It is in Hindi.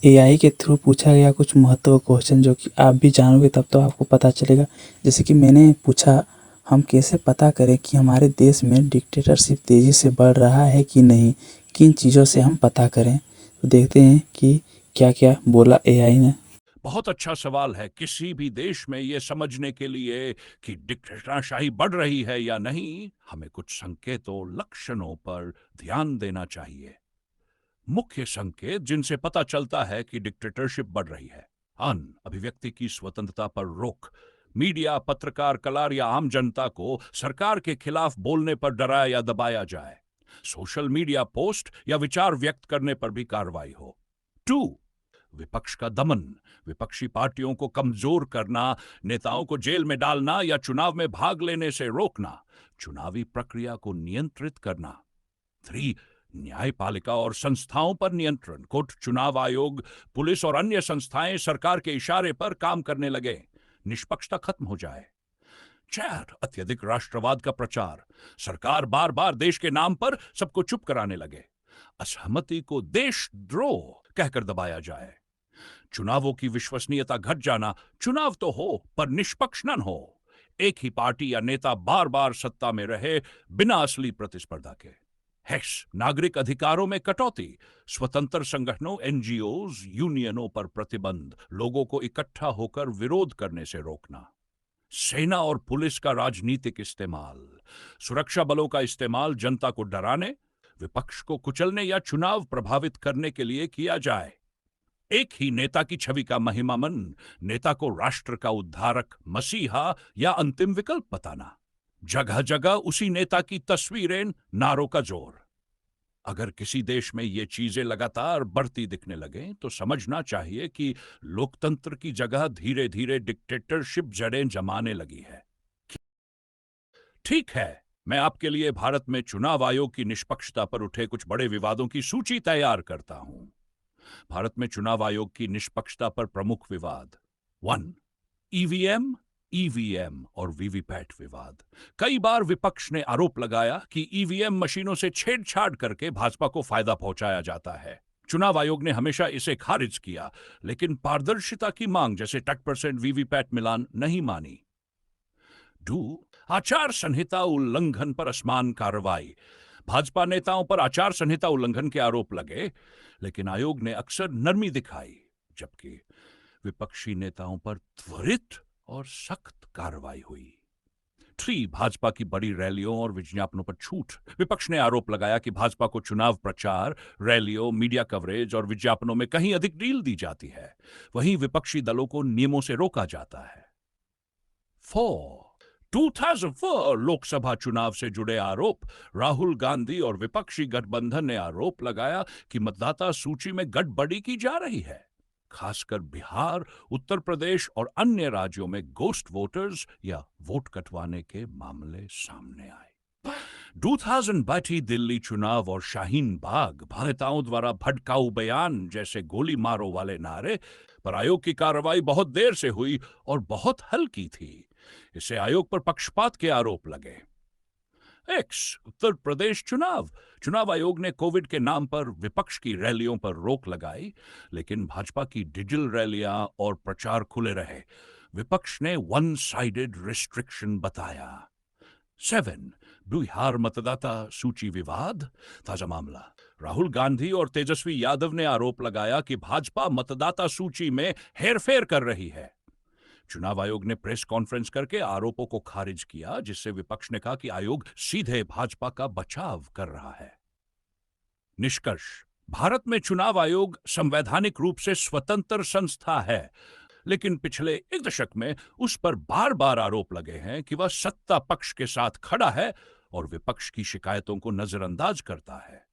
एआई के थ्रू पूछा गया कुछ महत्व क्वेश्चन जो कि आप भी जानोगे तब तो आपको पता चलेगा। जैसे कि मैंने पूछा, हम कैसे पता करें कि हमारे देश में डिक्टेटरशिप तेज़ी से बढ़ रहा है कि नहीं, किन चीज़ों से हम पता करें। तो देखते हैं कि क्या क्या बोला एआई ने। बहुत अच्छा सवाल है। किसी भी देश में यह समझने के लिए कि डिक्टेटरशाही बढ़ रही है या नहीं, हमें कुछ संकेतों, लक्षणों पर ध्यान देना चाहिए। मुख्य संकेत जिनसे पता चलता है कि डिक्टेटरशिप बढ़ रही है: अभिव्यक्ति की स्वतंत्रता पर रोक, मीडिया, पत्रकार, कलार या आम जनता को सरकार के खिलाफ बोलने पर डराया या दबाया जाए, सोशल मीडिया पोस्ट या विचार व्यक्त करने पर भी कार्रवाई हो। 2, विपक्ष का दमन, विपक्षी पार्टियों को कमजोर करना, नेताओं को जेल में डालना या चुनाव में भाग लेने से रोकना, चुनावी प्रक्रिया को नियंत्रित करना। 3, न्यायपालिका और संस्थाओं पर नियंत्रण, कोर्ट, चुनाव आयोग, पुलिस और अन्य संस्थाएं सरकार के इशारे पर काम करने लगे, निष्पक्षता खत्म हो जाए। 4, अत्यधिक राष्ट्रवाद का प्रचार, सरकार बार बार देश के नाम पर सबको चुप कराने लगे, असहमति को देशद्रोह कहकर दबाया जाए। चुनावों की विश्वसनीयता घट जाना, चुनाव तो हो पर निष्पक्ष न हो, एक ही पार्टी या नेता बार बार सत्ता में रहे बिना असली प्रतिस्पर्धा के। हैश, नागरिक अधिकारों में कटौती, स्वतंत्र संगठनों, एनजीओज, यूनियनों पर प्रतिबंध, लोगों को इकट्ठा होकर विरोध करने से रोकना। सेना और पुलिस का राजनीतिक इस्तेमाल, सुरक्षा बलों का इस्तेमाल जनता को डराने, विपक्ष को कुचलने या चुनाव प्रभावित करने के लिए किया जाए। एक ही नेता की छवि का महिमामन, नेता को राष्ट्र का उद्धारक, मसीहा या अंतिम विकल्प बताना, जगह जगह उसी नेता की तस्वीरें, नारों का जोर। अगर किसी देश में ये चीजें लगातार बढ़ती दिखने लगे तो समझना चाहिए कि लोकतंत्र की जगह धीरे धीरे डिक्टेटरशिप जड़ें जमाने लगी है। ठीक है, मैं आपके लिए भारत में चुनाव आयोग की निष्पक्षता पर उठे कुछ बड़े विवादों की सूची तैयार करता हूं। भारत में चुनाव आयोग की निष्पक्षता पर प्रमुख विवाद: 1, ईवीएम, ईवीएम और वीवीपैट विवाद। कई बार विपक्ष ने आरोप लगाया कि ईवीएम मशीनों से छेड़छाड़ करके भाजपा को फायदा पहुंचाया जाता है। चुनाव आयोग ने हमेशा इसे खारिज किया, लेकिन पारदर्शिता की मांग जैसे 10% वीवीपैट मिलान नहीं मानी। 2, आचार संहिता उल्लंघन पर असमान कार्रवाई। भाजपा नेताओं पर आचार संहिता उल्लंघन के आरोप लगे, लेकिन आयोग ने अक्सर नरमी दिखाई, जबकि विपक्षी नेताओं पर त्वरित और सख्त कार्रवाई हुई। 3, भाजपा की बड़ी रैलियों और विज्ञापनों पर छूट। विपक्ष ने आरोप लगाया कि भाजपा को चुनाव प्रचार, रैलियों, मीडिया कवरेज और विज्ञापनों में कहीं अधिक डील दी जाती है, वहीं विपक्षी दलों को नियमों से रोका जाता है। 4, 2004 लोकसभा चुनाव से जुड़े आरोप। राहुल गांधी और विपक्षी गठबंधन ने आरोप लगाया कि मतदाता सूची में गड़बड़ी की जा रही है, खासकर बिहार, उत्तर प्रदेश और अन्य राज्यों में गोस्ट वोटर्स या वोट कटवाने के मामले सामने आए। 2022 दिल्ली चुनाव और शाहीन बाग, नेताओं द्वारा भड़काऊ बयान जैसे गोली मारो वाले नारे पर आयोग की कार्रवाई बहुत देर से हुई और बहुत हल्की थी। इससे आयोग पर पक्षपात के आरोप लगे। एक्स, उत्तर प्रदेश चुनाव। चुनाव आयोग ने कोविड के नाम पर विपक्ष की रैलियों पर रोक लगाई, लेकिन भाजपा की डिजिटल रैलियां और प्रचार खुले रहे। विपक्ष ने वन साइडेड रिस्ट्रिक्शन बताया। 7, बिहार मतदाता सूची विवाद। ताजा मामला, राहुल गांधी और तेजस्वी यादव ने आरोप लगाया कि भाजपा मतदाता सूची में हेरफेर कर रही है। चुनाव आयोग ने प्रेस कॉन्फ्रेंस करके आरोपों को खारिज किया, जिससे विपक्ष ने कहा कि आयोग सीधे भाजपा का बचाव कर रहा है। निष्कर्ष, भारत में चुनाव आयोग संवैधानिक रूप से स्वतंत्र संस्था है, लेकिन पिछले एक दशक में उस पर बार बार आरोप लगे हैं कि वह सत्ता पक्ष के साथ खड़ा है और विपक्ष की शिकायतों को नजरअंदाज करता है।